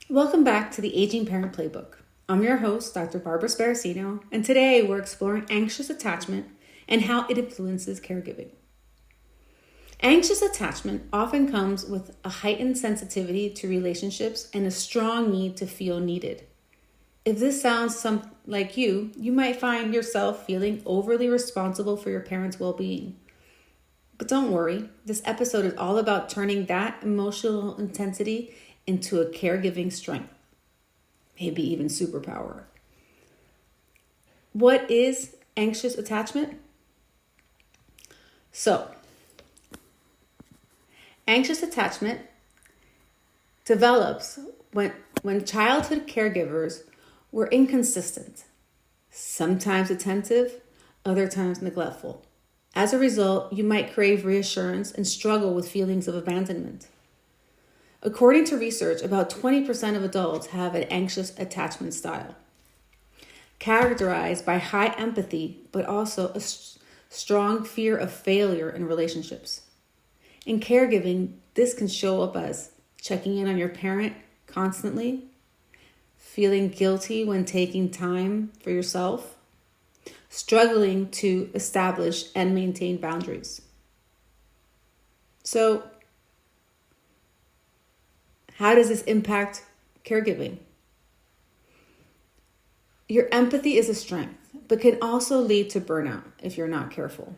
Welcome back to the Aging Parent Playbook. I'm your host, Dr. Barbara Sparacino, and today we're exploring anxious attachment and how it influences caregiving. Anxious attachment often comes with a heightened sensitivity to relationships and a strong need to feel needed. If this sounds like you might find yourself feeling overly responsible for your parents' well-being. But don't worry, this episode is all about turning that emotional intensity into a caregiving strength, maybe even superpower. What is anxious attachment? So, anxious attachment develops when childhood caregivers were inconsistent, sometimes attentive, other times neglectful. As a result, you might crave reassurance and struggle with feelings of abandonment. According to research, about 20% of adults have an anxious attachment style, characterized by high empathy, but also a strong fear of failure in relationships. In caregiving, this can show up as checking in on your parent constantly, feeling guilty when taking time for yourself, struggling to establish and maintain boundaries. So, how does this impact caregiving? Your empathy is a strength, but can also lead to burnout if you're not careful.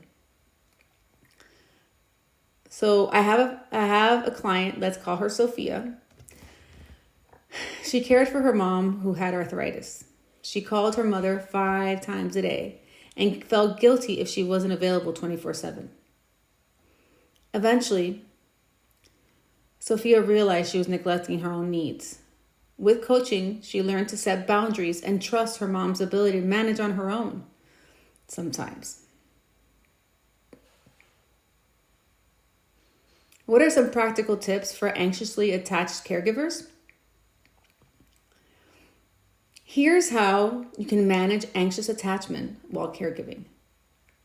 So I have a client, let's call her Sophia. She cared for her mom who had arthritis. She called her mother 5 times a day and felt guilty if she wasn't available 24/7. Eventually, Sophia realized she was neglecting her own needs. With coaching, she learned to set boundaries and trust her mom's ability to manage on her own sometimes. What are some practical tips for anxiously attached caregivers? Here's how you can manage anxious attachment while caregiving.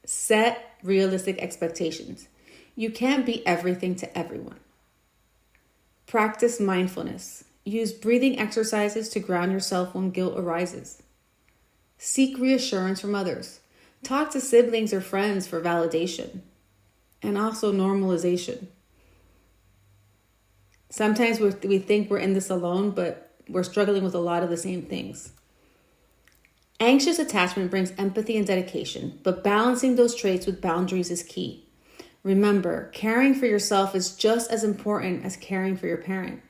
Set realistic expectations. You can't be everything to everyone. Practice mindfulness. Use breathing exercises to ground yourself when guilt arises. Seek reassurance from others. Talk to siblings or friends for validation and also normalization. Sometimes we think we're in this alone, but we're struggling with a lot of the same things. Anxious attachment brings empathy and dedication, but balancing those traits with boundaries is key. Remember, caring for yourself is just as important as caring for your parent.